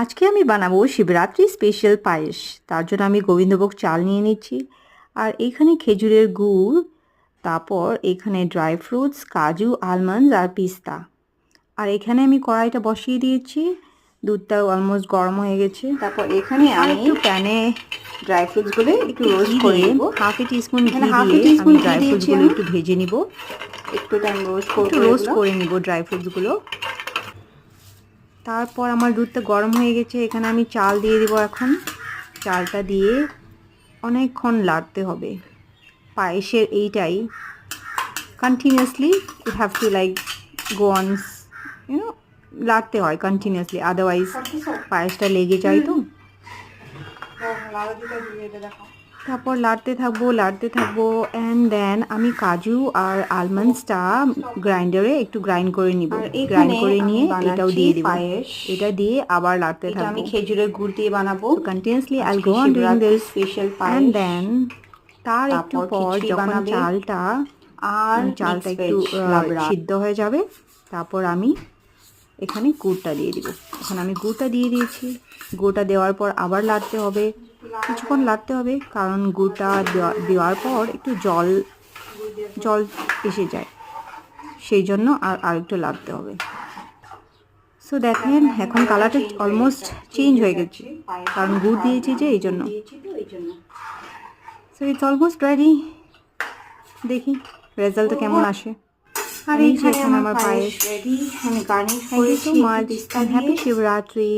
আজকে আমি বানাবো শিবরাত্রি স্পেশাল পায়েস। তার জন্য আমি গোবিন্দভোগ চাল নিয়ে নিচ্ছি, আর এখানে খেজুরের গুড়, তারপর এখানে ড্রাই ফ্রুটস, কাজু, আলমন্ডস আর পিস্তা। আর এখানে আমি কড়াইটা বসিয়ে দিয়েছি, দুধটা অলমোস্ট গরম হয়ে গেছে। তারপর এখানে আমি একটু প্যানে ড্রাই ফ্রুটসগুলো একটু রোস্ট করে নেব। হাফ এ টিস্পুন ঘি এখানে হাফ দিয়ে টিস্পুন আমি ঘি ড্রাই দিয়েছি, ফ্রুটসগুলো আমি একটু ভেজে নিব। একটু টাইম একটু রোস্ট করে নিব ড্রাই ফ্রুটসগুলো। তারপর আমার দুধটা গরম হয়ে গেছে, এখানে আমি চাল দিয়ে দিব। এখন চালটা দিয়ে অনেকক্ষণ লাড়তে হবে। পায়েসের এইটাই, continuously you have to like go on, লাড়তে হয় কন্টিনিউয়াসলি, আদারওয়াইজ পায়েসটা লেগে যায়। তো তারপর লাড়তে থাকবো অ্যান্ড দেন আমি কাজু আর আলমন্ডসটা গ্রাইন্ডারে একটু গ্রাইন্ড করে নিব। গ্রাইন্ড করে নিয়ে এটাও দিয়ে দিব। এটা দিয়ে আবার লাড়তে থাকবো। আমি খেজুরের গুড় দিয়ে বানাবো। Continuously I go on doing this special and payesh. Then তার একটু পর যখন চালটা একটু সিদ্ধ হয়ে যাবে, তারপর আমি এখানে গুড়টা দিয়ে দিব। এখন আমি গুড়টা দিয়ে দিয়েছি। গুড়টা দেওয়ার পর আবার লাড়তে হবে, কিছুক্ষণ লাড়তে হবে, কারণ গুড়টা দেওয়ার পর একটু জল এসে যায়, সেই জন্য আর একটু লাড়তে হবে। সো দেখেন এখন কালারটা অলমোস্ট চেঞ্জ হয়ে গেছে, কারণ গুড় দিয়েছি যে এই জন্য। So it's almost ready. দেখি রেজাল্টটা কেমন আসে। আর এই যে এখানে আমার পায়েস রেডি। আমি গার্নিশ থ্যাংক ইউ সো করেছি মাচ, হ্যাপি শিবরাত্রি।